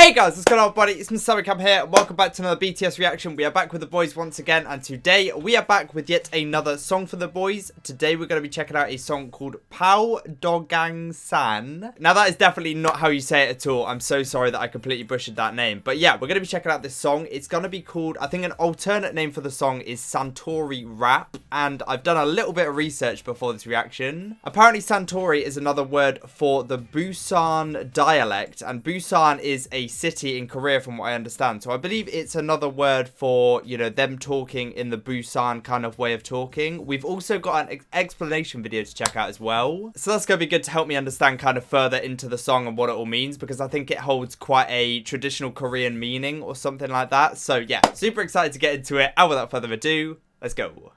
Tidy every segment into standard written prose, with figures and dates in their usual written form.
Hey guys, what's going on, buddy? It's MrSammyCam here. Welcome back to another BTS reaction. We are back with the boys once again, and today we are back with yet another song for the boys. Today we're going to be checking out a song called Paldogangsan. Now that is definitely not how you say it at all. I'm so sorry that I completely butchered that name. But yeah, we're going to be checking out this song. It's going to be called, I think an alternate name for the song is Santori Rap. And I've done a little bit of research before this reaction. Apparently Santori is another word for the Busan dialect, and Busan is a city in Korea from what I understand. So I believe it's another word for, you know, them talking in the Busan kind of way of talking. We've also got an explanation video to check out as well. So that's going to be good to help me understand kind of further into the song and what it all means, because I think it holds quite a traditional Korean meaning or something like that. So yeah, super excited to get into it. And without further ado, let's go.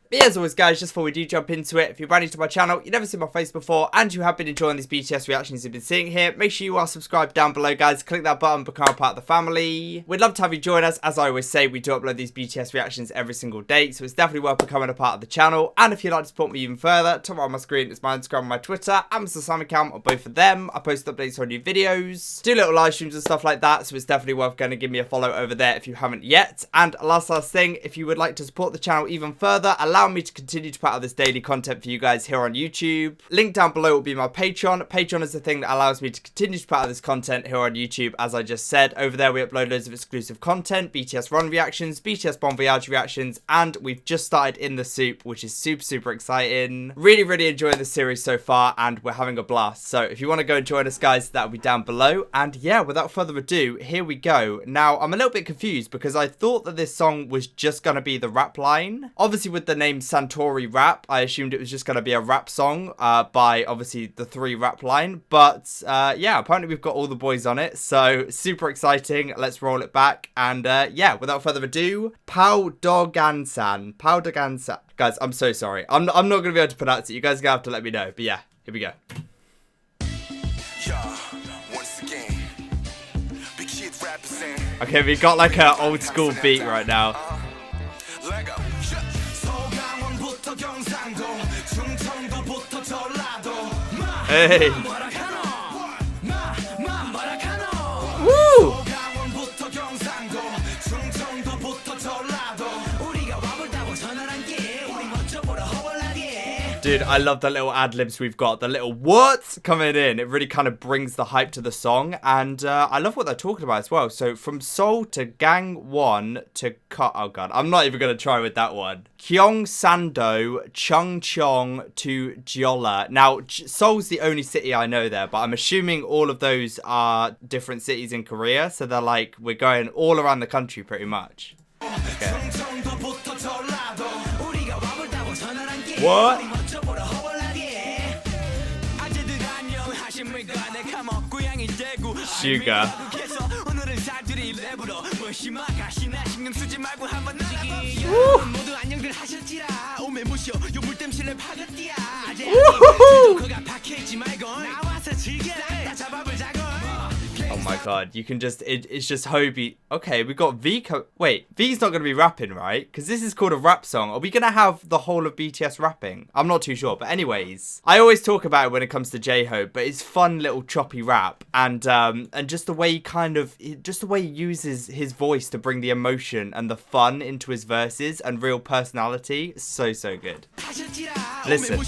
But as always, guys, just before we do jump into it, if you're brand new to my channel, you've never seen my face before, and you have been enjoying these BTS reactions you've been seeing here, make sure you are subscribed down below, guys. Click that button, become a part of the family. We'd love to have you join us. As I always say, we do upload these BTS reactions every single day, so it's definitely worth becoming a part of the channel. And if you'd like to support me even further, top right on my screen is my Instagram and my Twitter, and MrSammyCam on both of them. I post updates on new videos, do little live streams and stuff like that, so it's definitely worth going to give me a follow over there if you haven't yet. And last thing, if you would like to support the channel even further, allow me to continue to put out this daily content for you guys here on YouTube. Link down below will be my Patreon. Patreon is the thing that allows me to continue to put out this content here on YouTube, as I just said. Over there we upload loads of exclusive content, BTS Run reactions, BTS Bon Voyage reactions, and we've just started In the Soup, which is super exciting. Really enjoying the series so far, and we're having a blast. So if you want to go and join us, guys, that'll be down below. And yeah, without further ado, here we go. Now, I'm a little bit confused because I thought that this song was just going to be the rap line. Obviously with the name Santori Rap, I assumed it was just going to be a rap song by obviously the 3 rap line, but yeah, apparently we've got all the boys on it, so super exciting. Let's roll it back, and yeah, without further ado, Paldogangsan. Guys, I'm so sorry, I'm not going to be able to pronounce it. You guys are going to have to let me know, but yeah, here we go. Okay, we got like an old school beat right now. Hey. Woo! Dude, I love the little ad-libs we've got. The little what coming in. It really kind of brings the hype to the song. And I love what they're talking about as well. So from Seoul to Gangwon to Cut. Oh, God. I'm not even going to try with that one. Gyeongsando, Chungcheong to Jeolla. Now, Seoul's the only city I know there, but I'm assuming all of those are different cities in Korea. So they're like, we're going all around the country pretty much. Okay. What? Sugar. Oh my god, you can just, it's just Hobie. Okay, we got V. Wait, V's not going to be rapping, right? Because this is called a rap song. Are we going to have the whole of BTS rapping? I'm not too sure. But anyways, I always talk about it when it comes to J-Hope, but it's fun little choppy rap. And just the way he kind of, just the way he uses his voice to bring the emotion and the fun into his verses and real personality. So good. Listen.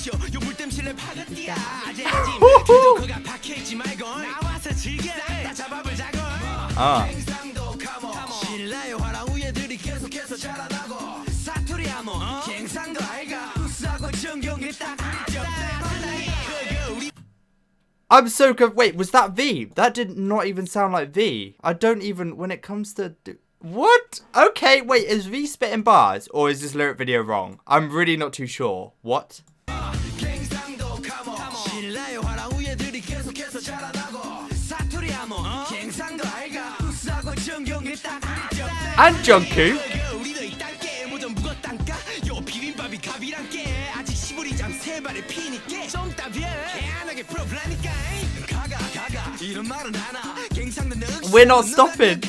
I'm so good. Wait, was that V? That did not even sound like V. I don't even, when it comes to... What? Okay, wait, is V spitting bars? Or is this lyric video wrong? I'm really not too sure. What? And Jungkook. We're not stopping.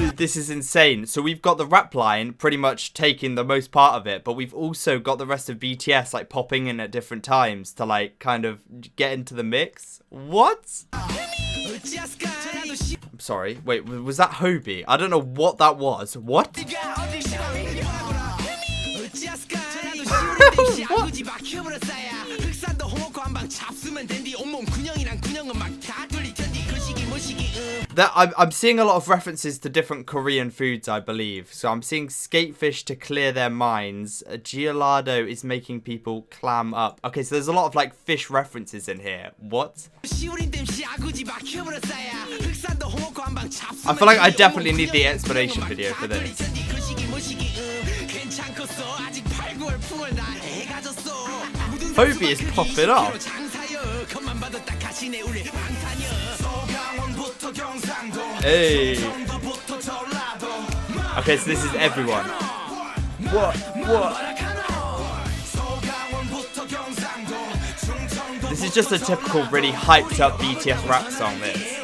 Dude, this is insane. So we've got the rap line pretty much taking the most part of it, but we've also got the rest of BTS like popping in at different times to like kind of get into the mix. What? I'm sorry. Wait, was that Hobie? I don't know what that was. What? I'm seeing a lot of references to different Korean foods, I believe. So I'm seeing skatefish to clear their minds. Gelado is making people clam up. Okay, so there's a lot of like fish references in here. What? I feel like I definitely need the explanation video for this. Hobie is popping up. Hey. Okay, so this is everyone. What? This is just a typical really hyped up BTS rap song, this.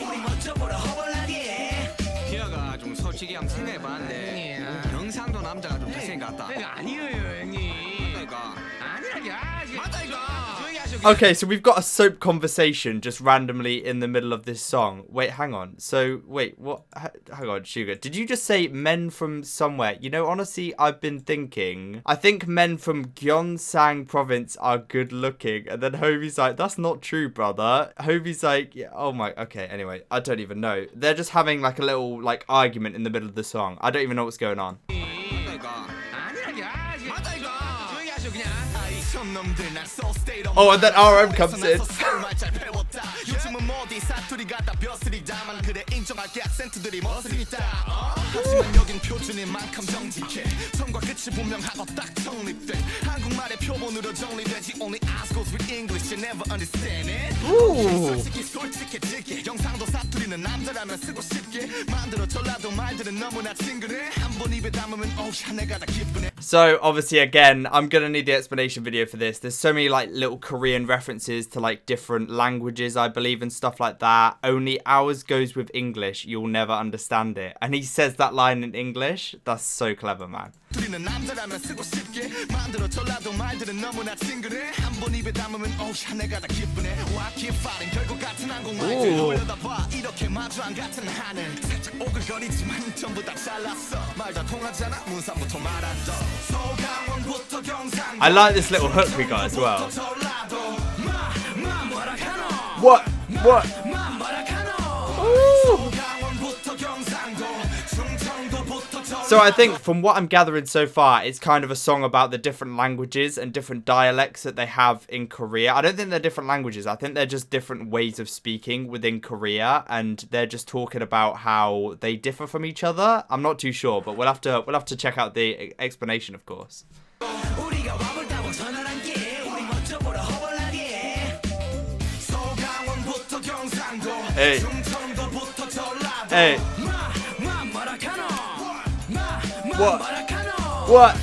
Okay, so we've got a soap conversation just randomly in the middle of this song. Wait, hang on. So, wait, what? Hang on, Sugar. Did you just say men from somewhere? You know, honestly, I've been thinking. I think men from Gyeongsang province are good looking. And then Hobie's like, that's not true, brother. Hobie's like, yeah, oh my, okay, anyway, I don't even know. They're just having like a little like argument in the middle of the song. I don't even know what's going on. Oh, and then RM comes in. Ooh. So obviously again, I'm gonna need the explanation video for this. There's so many like little Korean references to like different languages, I believe, and stuff like that. Only ours goes with English, you'll never understand it. And he says that line in English. That's so clever, man. Ooh. I like this little hook we got as well. What? Ooh. So I think from what I'm gathering so far, it's kind of a song about the different languages and different dialects that they have in Korea. I don't think they're different languages. I think they're just different ways of speaking within Korea, and they're just talking about how they differ from each other. I'm not too sure, but we'll have to check out the explanation, of course. Hey. Hey. What? What?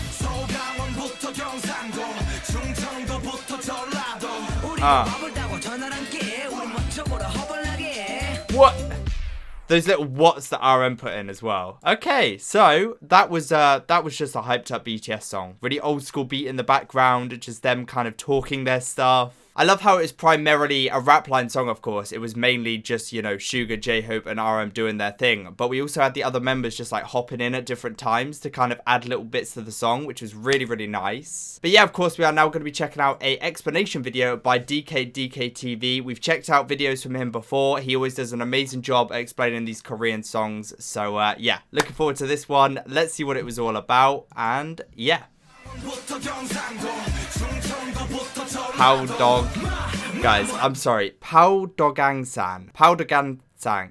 Those little whats that RM put in as well. Okay, so that was just a hyped up BTS song. Really old school beat in the background, just them kind of talking their stuff. I love how it was primarily a rap line song, of course. It was mainly just, you know, Suga, J-Hope and RM doing their thing. But we also had the other members just like hopping in at different times to kind of add little bits to the song, which was really, really nice. But yeah, of course, we are now going to be checking out a explanation video by DKDKTV. We've checked out videos from him before. He always does an amazing job at explaining these Korean songs. So yeah, looking forward to this one. Let's see what it was all about. And yeah. Guys, I'm sorry. Paldogangsan.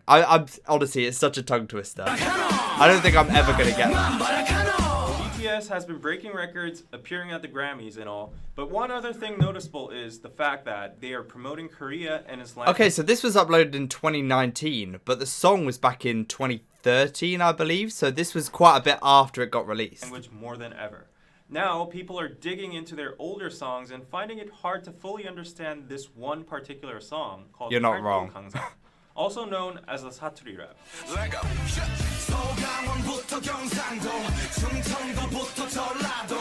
I'm honestly, it's such a tongue twister. I don't think I'm ever gonna get that. BTS has been breaking records, appearing at the Grammys and all, but one other thing noticeable is the fact that they are promoting Korea and its language. Okay, so this was uploaded in 2019, but the song was back in 2013, I believe, so this was quite a bit after it got released. Language more than ever. Now, people are digging into their older songs and finding it hard to fully understand this one particular song called Paldogangsan, also known as the Satori rap. Paldogangsan도 충청도부터 전라도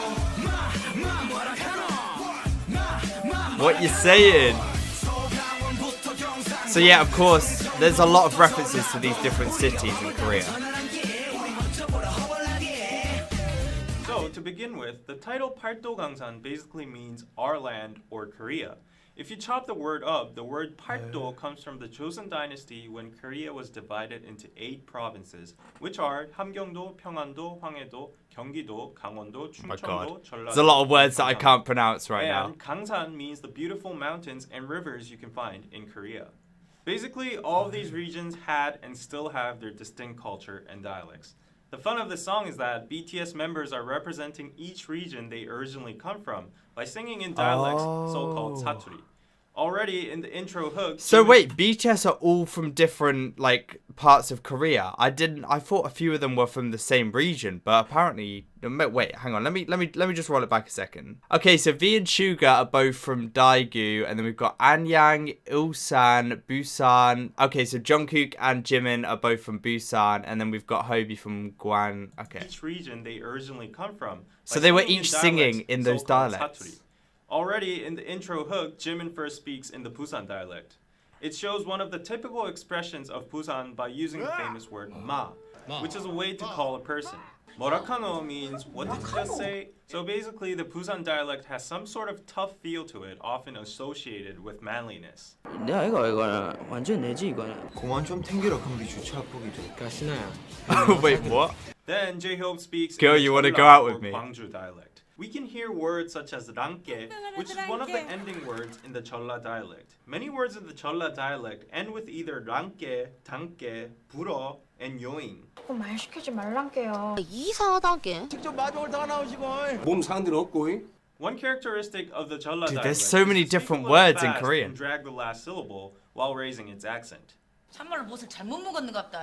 뭐라 하노 What you saying? So yeah, of course, there's a lot of references to these different cities in Korea. So to begin with, the title Paldogangsan basically means our land or Korea. If you chop the word up, the word Paldo comes from the Joseon dynasty when Korea was divided into 8 provinces, which are 함경도, 평안도, 황해도, 경기도, 강원도, Oh my 충청도, god. 전라도. There's a lot of words that I and can't pronounce right now. And Gangsan means the beautiful mountains and rivers you can find in Korea. Basically, all of these regions had and still have their distinct culture and dialects. The fun of this song is that BTS members are representing each region they originally come from by singing in dialects, so-called saturi. Already in the intro hook. So wait, BTS are all from different like parts of Korea. I thought a few of them were from the same region, but apparently wait, hang on. Let me just roll it back a second. Okay, so V and Suga are both from Daegu, and then we've got Anyang, Ulsan, Busan. Okay, so Jungkook and Jimin are both from Busan, and then we've got Hobie from Gwan. Okay. Each region they originally come from. So they were each singing in those dialects. Saturi. Already in the intro hook, Jimin first speaks in the Busan dialect. It shows one of the typical expressions of Busan by using the famous word ma, which is a way to call a person. Morakano means what did you just say? So basically the Busan dialect has some sort of tough feel to it, often associated with manliness. 내가 이거는 완전 내지 이거는. 그만 좀 탱기라 경기 주차 보기도. 가시나야. Wait, what? Then J-Hope speaks Girl, in the you wanna Jeolla go out or with me? Gwangju dialect. We can hear words such as ranke, which is one of the ending words in the Jeolla dialect. Many words in the Jeolla dialect end with either ranke, tanke, 불어, and yoing. 말 시키지 말란게요. 이상하다게. 몸 상들 없고. One characteristic of the Jeolla Dude, dialect there's so many is to speak different a little words in fast Korean. and drag the last syllable while raising its accent. 참말로 무엇을 잘못 먹었는갑다.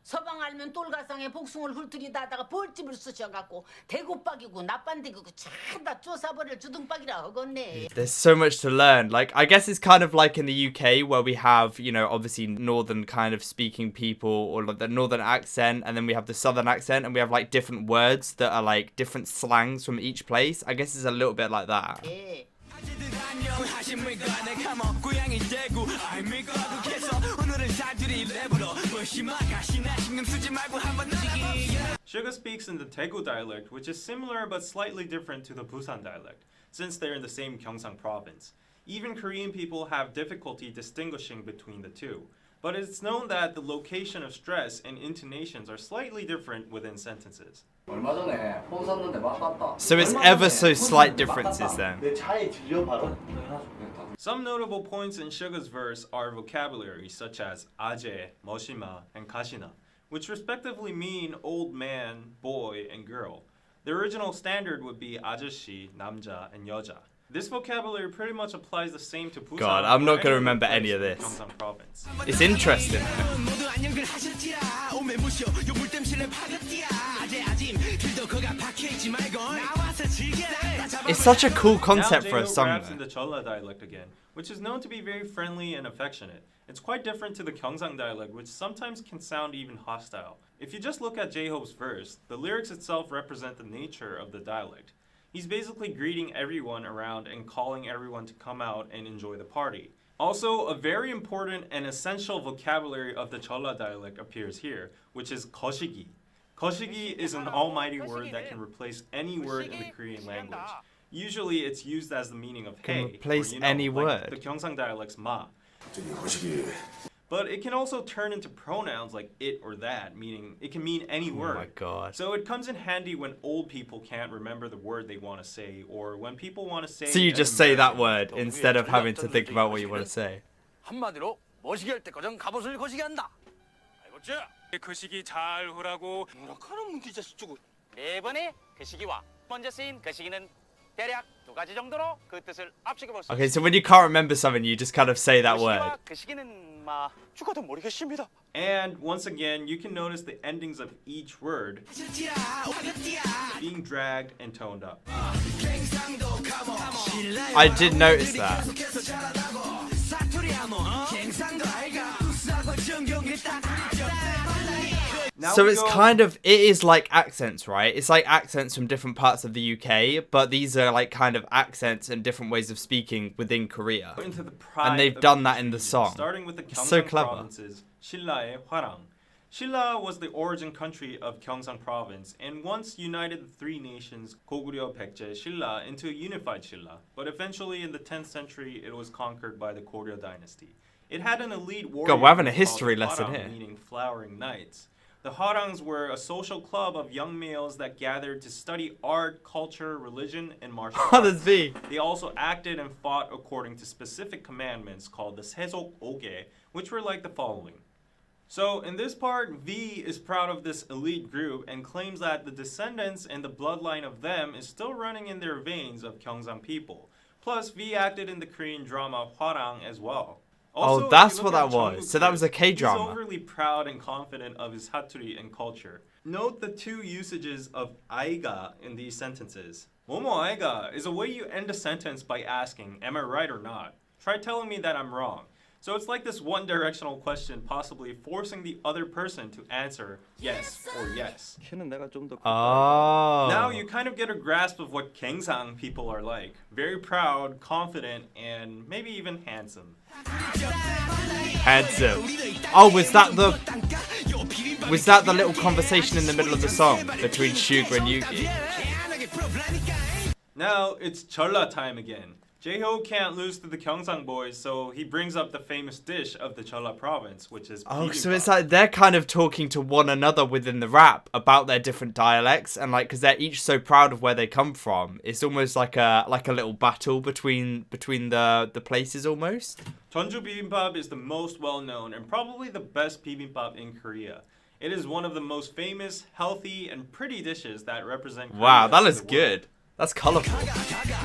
서방 알면 똘가상에 복숭을 훑으리다다가 벌집을 쓰셔갖고 대구박이고 나빤대고 참다 쪼사버릴 주둥박이라 허겄네. There's so much to learn. Like, I guess it's kind of like in the UK where we have, you know, obviously northern kind of speaking people or like the northern accent, and then we have the southern accent, and we have like different words that are like different slangs from each place. I guess it's a little bit like that. 예. Suga speaks in the Daegu dialect, which is similar but slightly different to the Busan dialect, since they're in the same Gyeongsang province. Even Korean people have difficulty distinguishing between the two, but it's known that the location of stress and intonations are slightly different within sentences. So it's ever so slight differences then. Some notable points in Suga's verse are vocabulary such as 아재, 머시마, and 가시나, which respectively mean old man, boy, and girl. The original standard would be 아저씨, 남자, and 여자. This vocabulary pretty much applies the same to Busan. God, I'm not or gonna any remember other any of place in this. Gyeongsang province. It's interesting. It's such a cool concept Now for a J-Hope song. raps though. in the Jeolla dialect again, which is known to be very friendly and affectionate. It's quite different to the Gyeongsang dialect, which sometimes can sound even hostile. If you just look at J-Hope's verse, the lyrics itself represent the nature of the dialect. He's basically greeting everyone around and calling everyone to come out and enjoy the party. Also, a very important and essential vocabulary of the Jeolla dialect appears here, which is 거시기. 거시기 is an almighty word that can replace any word in the Korean language. Usually, it's used as the meaning of Can hey, replace or, you know, any like word. the Gyeongsang dialect's ma. But it can also turn into pronouns like it or that, meaning it can mean any word. Oh my god. So it comes in handy when old people can't remember the word they want to say, or when people want to say. So you an just say that embarrassing word instead of having to think about what you want to say. 한마디로 머시기 할 때 거정 갑옷을 거시기 한다. 알겠지? 거시기 잘 하라고. 뭐라카는 문제 자식 주고. 네 번의 그 시기와 먼저 쓰인 그 시기는 대략 두 가지 정도로 그 뜻을 압축해 볼 수 Okay, so when you can't remember something, you just kind of say that word. 그 시기는 마 죽어도 모르겠습니다. And once again, you can notice the endings of each word being dragged and toned up. I did notice that. Now So we it's go kind of, it is like accents, right? It's like accents from different parts of the UK, but these are like kind of accents and different ways of speaking within Korea. into the pride And they've of done each that in the region, song. starting with the So Gyeongsang clever. province's Sinla의 Hwarang. Sinla was the origin country of Gyeongsang province and once united the three nations Goguryeo, Baekje, Sinla into a unified Sinla. But eventually in the 10th century it was conquered by the Goryeo dynasty. It had an elite warrior God, we're having a group called history the lesson Hwarang, here. meaning flowering knights. The Hwarangs were a social club of young males that gathered to study art, culture, religion, and martial Oh, there's arts. V. They also acted and fought according to specific commandments called the Sesok Oge, which were like the following. So in this part, V is proud of this elite group and claims that the descendants and the bloodline of them is still running in their veins of Gyeongsang people. Plus, V acted in the Korean drama Hwarang as well. Also, Oh, if that's you what look that at was. Jungkook's So that was a list, K-drama. He's overly proud and confident of his Hattori and culture. Note the two usages of aiga in these sentences. Momo aiga is a way you end a sentence by asking, am I right or not? Try telling me that I'm wrong. So it's like this one-directional question, possibly forcing the other person to answer yes or yes. Oh. Now you kind of get a grasp of what Gyeongsang people are like. Very proud, confident, and maybe even handsome. Handsome. Oh, was that the little conversation in the middle of the song between Suga and Yuki? Now it's Cholla time again. J-Hope can't lose to the Gyeongsang boys, so he brings up the famous dish of the Cholla province, which is Oh, so bibimbap. it's like they're kind of talking to one another within the rap about their different dialects, and like because they're each so proud of where they come from, it's almost like a little battle between the places almost. Jeonju bibimbap is the most well-known and probably the best bibimbap in Korea. It is one of the most famous, healthy, and pretty dishes that represent Korea Wow, that to looks the world. good. That's colourful.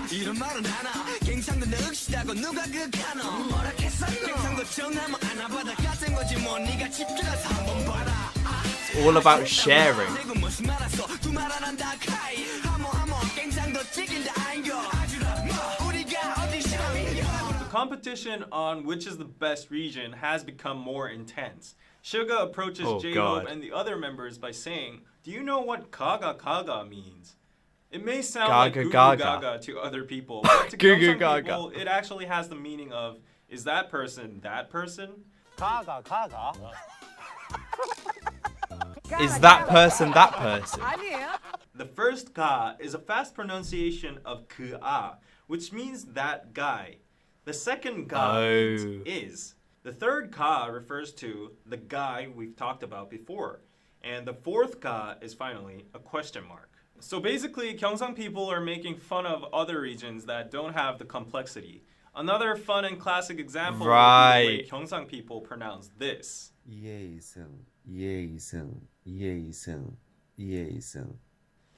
이런 말은 하나 갱상도 늑시다고 누가 극하노 뭐라 했었노 갱상도 전화만 안 와봐다 같은 거지 뭐 네가 집중해서 한번 봐라 It's all about sharing. 내가 무슨 말 했어 두 말 안 한다 카이 하모 갱상도 찍힌다 아인겨 우리가 어디 싫어인겨. The competition on which is the best region has become more intense. Suga approaches Oh, J-Hope God. and the other members by saying, do you know what Gaga Gaga means? It may sound Gaga like Goo Goo Gaga. Gaga to other people, but to Goo Goo Gyeongsang Gaga. people, it actually has the meaning of, is that person that person? Is that person that person? The first ga is a fast pronunciation of k'a, which means that guy. The second ga means Oh. is. The third ka refers to the guy we've talked about before. And the fourth ka is finally a question mark. So basically, Gyeongsang people are making fun of other regions that don't have the complexity. Another fun and classic example would be the Right. way Gyeongsang people pronounce this.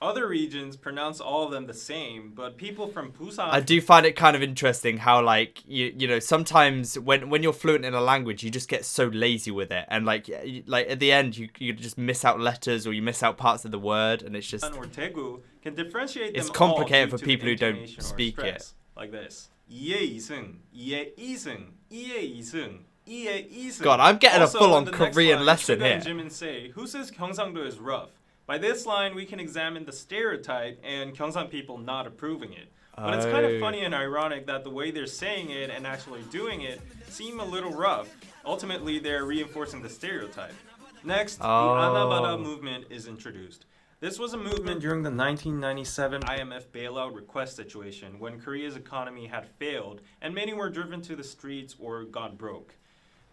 Other regions pronounce all of them the same, but people from Busan I do find it kind of interesting how like you know sometimes when you're fluent in a language you just get so lazy with it and like at the end you just miss out letters or you miss out parts of the word and it's just or Daegu can differentiate It's them complicated all for due to people who don't intonation or speak it. stress, like this. 이에 이승, 이에 이승, 이에 이승, 이에 이승. God, I'm getting a Also, full-on in the next Korean line, lesson Suga and here. Jimin say, who says Gyeongsangdo is rough? By this line, we can examine the stereotype and Gyeongsang people not approving it. But it's kind Oh. of funny and ironic that the way they're saying it and actually doing it seem a little rough. Ultimately, they're reinforcing the stereotype. Next, the Anabara movement is introduced. This was a movement during the 1997 IMF bailout request situation when Korea's economy had failed and many were driven to the streets or gone broke.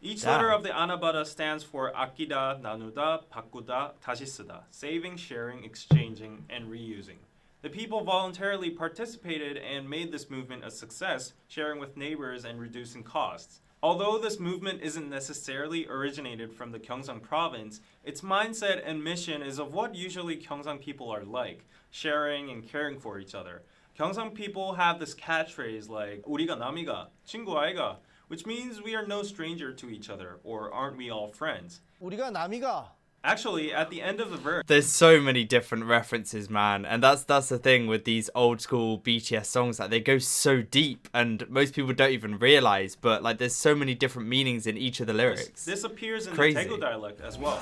Each letter Damn. of the Anabara stands for 아끼다, 나누다, 바꾸다, 다시 쓰다, saving, sharing, exchanging, and reusing. The people voluntarily participated and made this movement a success, sharing with neighbors and reducing costs. Although this movement isn't necessarily originated from the Gyeongsang province, its mindset and mission is of what usually Gyeongsang people are like, sharing and caring for each other. Gyeongsang people have this catchphrase like 우리가 남이가, 친구 아이가, which means we are no stranger to each other, or aren't we all friends? 우리가 남이가 Actually, at the end of the verse, there's so many different references, man, and that's the thing with these old school BTS songs, like they go so deep, and most people don't even realize. But like, there's so many different meanings in each of the lyrics. This appears in Crazy. the Daegu dialect as well.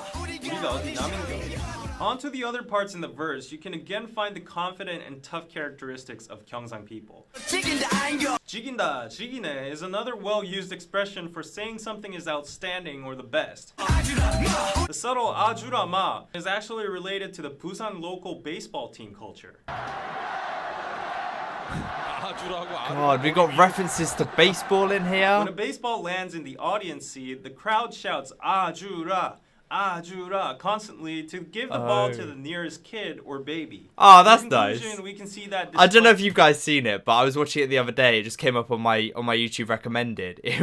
On to the other parts in the verse, you can again find the confident and tough characteristics of Gyeongsang people. Jiginda, jigine is another well-used expression for saying something is outstanding or the best. The subtle ajurama is actually related to the Busan local baseball team culture. God, we got references to baseball in here. When a baseball lands in the audience seat, the crowd shouts ajura, ajura constantly to give the ball to the nearest kid or baby. Oh, that's in nice. conclusion, we can see that I don't know if you guys seen it, but I was watching it the other day. It just came up on my YouTube recommended. It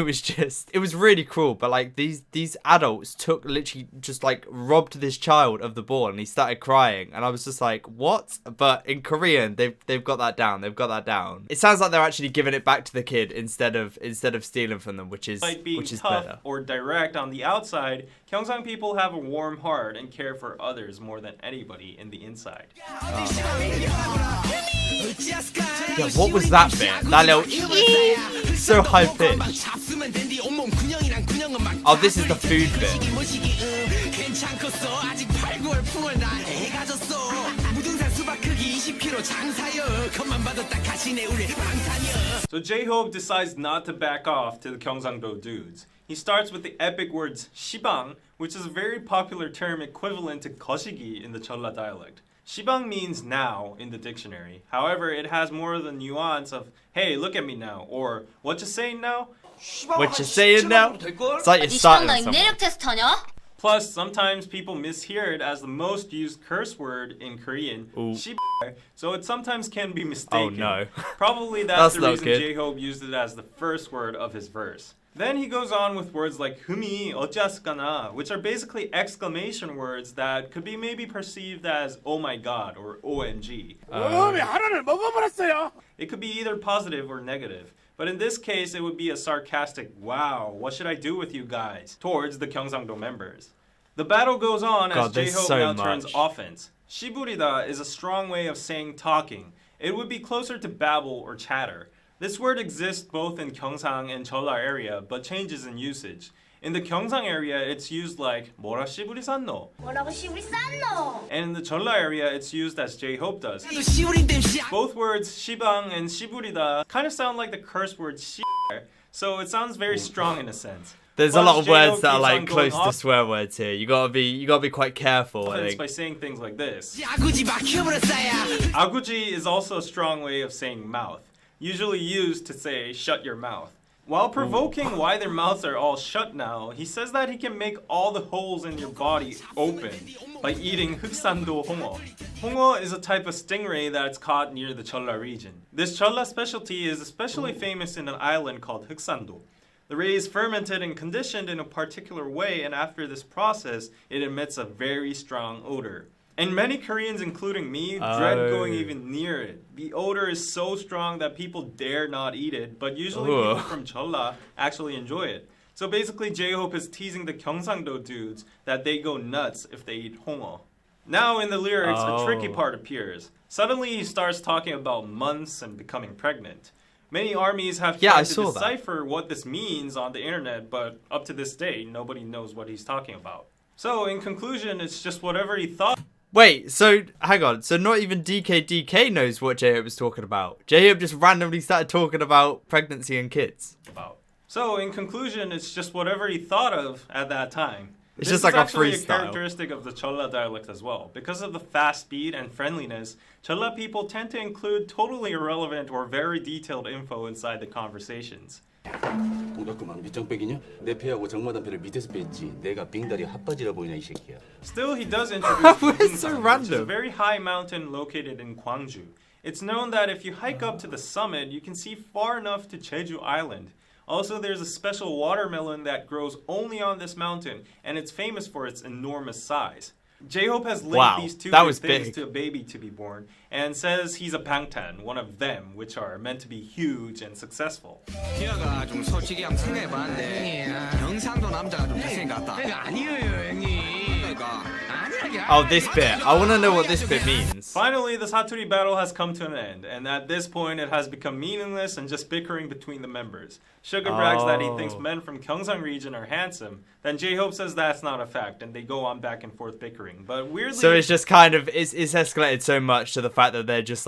was really cruel. But like these adults took literally just like robbed this child of the ball, and he started crying, and I was just like, what? But in Korean, they've got that down. They've got that down. It sounds like they're actually giving it back to the kid instead of stealing from them, which is tough better. Or direct on the outside, Gyeongsang people have a warm heart and care for others more than anybody in the inside. Yeah, what was that bit? That little so high pitched. Oh, this is the food bit. So J-Hope decides not to back off to the Gyeongsang-do dudes. He starts with the epic words shibang, which is a very popular term equivalent to 거시기 in the Jeolla dialect. Shibang means now in the dictionary. However, it has more of the nuance of, hey, look at me now, or what you saying now? What you saying now? It's like you're starting somewhere. Plus, sometimes people mishear it as the most used curse word in Korean, shibar, so it sometimes can be mistaken. Oh no. Probably that's the reason good. J-Hope used it as the first word of his verse. Then he goes on with words like humi, 어쩌스까나, which are basically exclamation words that could be maybe perceived as oh my god or OMG. It could be either positive or negative. But in this case, it would be a sarcastic, wow, what should I do with you guys, towards the Gyeongsang-do members. The battle goes on as J-Hope now turns offense. Shiburida is a strong way of saying talking. It would be closer to babble or chatter. This word exists both in Gyeongsang and Jeolla area, but changes in usage. In the Gyeongsang area, it's used like 뭐라 시부리 쌌노? 뭐라고 시부리 쌌노? And in the Jeolla area, it's used as J-Hope does. Both words shibang and shiburida kind of sound like the curse word shibang, so it sounds very strong in a sense. There's a lot of words that are like close to swear words here. You gotta be quite careful. I think. By saying things like this. Aguji is also a strong way of saying mouth, usually used to say shut your mouth. While provoking why their mouths are all shut now, he says that he can make all the holes in your body open by eating 흑산도 홍어. Hongo is a type of stingray that's caught near the Jeolla region. This Jeolla specialty is especially famous in an island called 흑산도. The ray is fermented and conditioned in a particular way, and after this process, it emits a very strong odor. And many Koreans, including me, dread going even near it. The odor is so strong that people dare not eat it, but usually people from Jeolla actually enjoy it. So basically, J-Hope is teasing the Gyeongsang-do dudes that they go nuts if they eat hongo. Now in the lyrics, a tricky part appears. Suddenly he starts talking about months and becoming pregnant. Many armies have tried to decipher what this means on the internet, but up to this day, nobody knows what he's talking about. So in conclusion, it's just whatever he thought. Wait, so hang on. So not even DKDK knows what J-Hope was talking about. J-Hope just randomly started talking about pregnancy and kids. So in conclusion, it's just whatever he thought of at that time. It's just like a freestyle. This is actually a characteristic of the Jeolla dialect as well. Because of the fast speed and friendliness, Jeolla people tend to include totally irrelevant or very detailed info inside the conversations. Still, he does introduce Paldogangsan, which is a very high mountain located in Gwangju. It's known that if you hike up to the summit, you can see far enough to Jeju Island. Also, there's a special watermelon that grows only on this mountain, and it's famous for its enormous size. J-Hope has linked these two things to a baby to be born, and says he's a bangtan, one of them, which are meant to be huge and successful. 희아가 좀 솔직히 한번 생각해봤는데 경상도 남자가 좀 잘생겼다. 아니에요 형님. 그러니까 Oh, this bit. I want to know what this bit means. Finally, the Satori battle has come to an end, and at this point it has become meaningless and just bickering between the members. Sugar brags that he thinks men from Gyeongsang region are handsome, then J-Hope says that's not a fact, and they go on back and forth bickering. But weirdly... So it's just kind of, it's escalated so much to the fact that they're just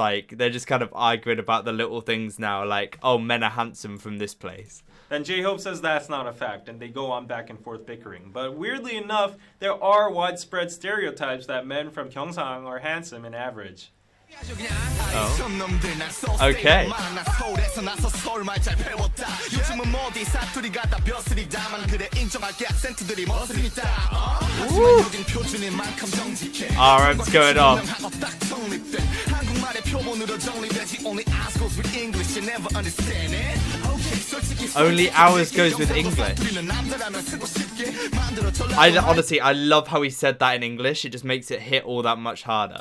kind of arguing about the little things now, like, oh, men are handsome from this place. Then J-Hope says that's not a fact, and they go on back and forth bickering. But weirdly enough, there are widespread stereotypes that men from Gyeongsang are handsome in average. Oh. Okay. RM's going off. Only ours goes with English. Honestly, I love how he said that in English. It just makes it hit all that much harder.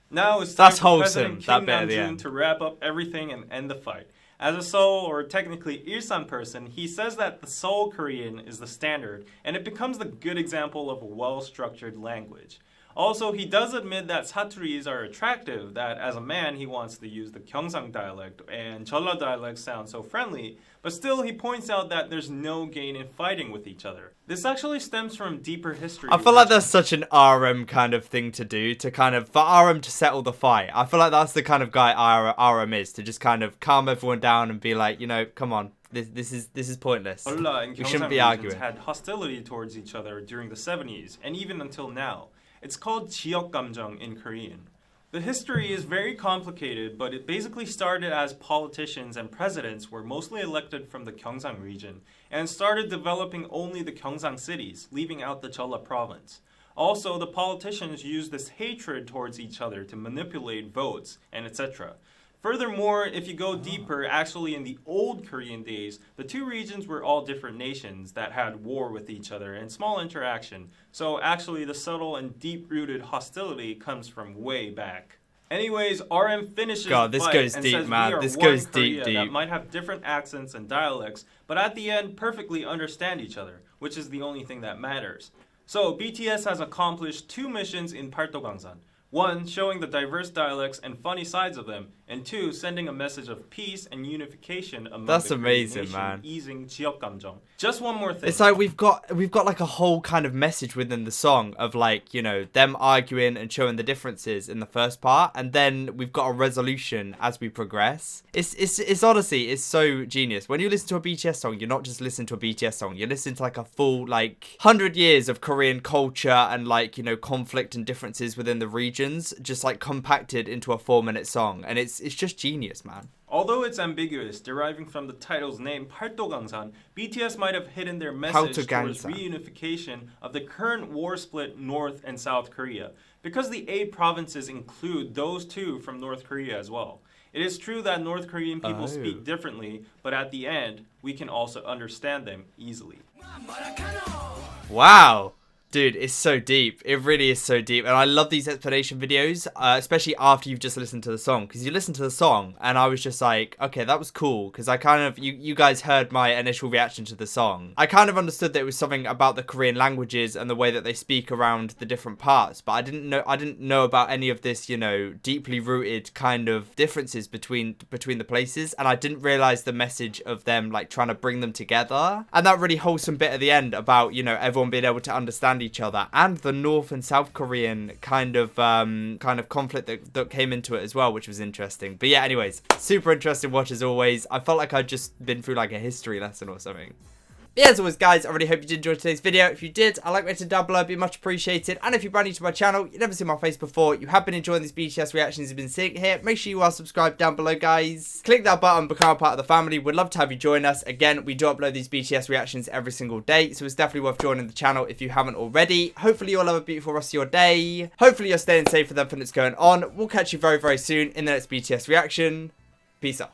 Now it's time That's for wholesome, President that Kim bit at the Namjoon end. to wrap up everything and end the fight. As a Seoul, or technically Ilsan person, he says that the Seoul Korean is the standard, and it becomes the good example of a well-structured language. Also, he does admit that Saturis are attractive, that as a man he wants to use the Gyeongsang dialect, and Jeolla dialect sound so friendly, but still he points out that there's no gain in fighting with each other. This actually stems from deeper history. I feel like that's such an RM kind of thing to do, to kind of, for RM to settle the fight. I feel like that's the kind of guy RM is, to just kind of calm everyone down and be like, you know, come on, this is pointless. Jeolla and We shouldn't be Gyeongsang arguing. regions had hostility towards each other during the 70s, and even until now. It's called 지역 감정 in Korean. The history is very complicated, but it basically started as politicians and presidents were mostly elected from the Gyeongsang region and started developing only the Gyeongsang cities, leaving out the Jeolla province. Also, the politicians used this hatred towards each other to manipulate votes and etc. Furthermore, if you go deeper, actually in the old Korean days, the two regions were all different nations that had war with each other and small interaction. So actually the subtle and deep-rooted hostility comes from way back. Anyways, RM finishes God, the this fight goes and deep, says man. we are This one goes Korea deep. that might have different accents and dialects, but at the end perfectly understand each other, which is the only thing that matters. So BTS has accomplished 2 missions in Paldogangsan. 1, showing the diverse dialects and funny sides of them, and 2, sending a message of peace and unification among That's the Korean amazing, nation, man. easing 지역 감정. Just one more thing. It's like we've got like a whole kind of message within the song of like, you know, them arguing and showing the differences in the first part, and then we've got a resolution as we progress. It's honestly, it's so genius. When you listen to a BTS song, you're not just listening to a BTS song, you're listening to like a full like 100 years of Korean culture and like, you know, conflict and differences within the regions just like compacted into a 4-minute song, and it's just genius, man. Although it's ambiguous, deriving from the title's name, Paldogangsan, BTS might have hidden their message towards reunification of the current war-split North and South Korea, because the 8 provinces include those 2 from North Korea as well. It is true that North Korean people speak differently, but at the end, we can also understand them easily. Wow. Dude, it's so deep. It really is so deep. And I love these explanation videos, especially after you've just listened to the song. Because you listen to the song, and I was just like, okay, that was cool. Because I kind of, you guys heard my initial reaction to the song. I kind of understood that it was something about the Korean languages and the way that they speak around the different parts. But I didn't know about any of this, you know, deeply rooted kind of differences between the places. And I didn't realize the message of them, like, trying to bring them together. And that really wholesome bit at the end about, you know, everyone being able to understand each other, and the North and South Korean kind of conflict that came into it as well, which was interesting. But yeah, anyways, super interesting watch as always. I felt like I'd just been through like a history lesson or something. But yeah, as always, guys, I really hope you did enjoy today's video. If you did, I'd like rating down below, it'd be much appreciated. And if you're brand new to my channel, you've never seen my face before, you have been enjoying these BTS reactions you've been seeing here, make sure you are subscribed down below, guys. Click that button, become a part of the family. We'd love to have you join us. Again, we do upload these BTS reactions every single day, so it's definitely worth joining the channel if you haven't already. Hopefully you'll have a beautiful rest of your day. Hopefully you're staying safe with everything that's going on. We'll catch you very, very soon in the next BTS reaction. Peace out.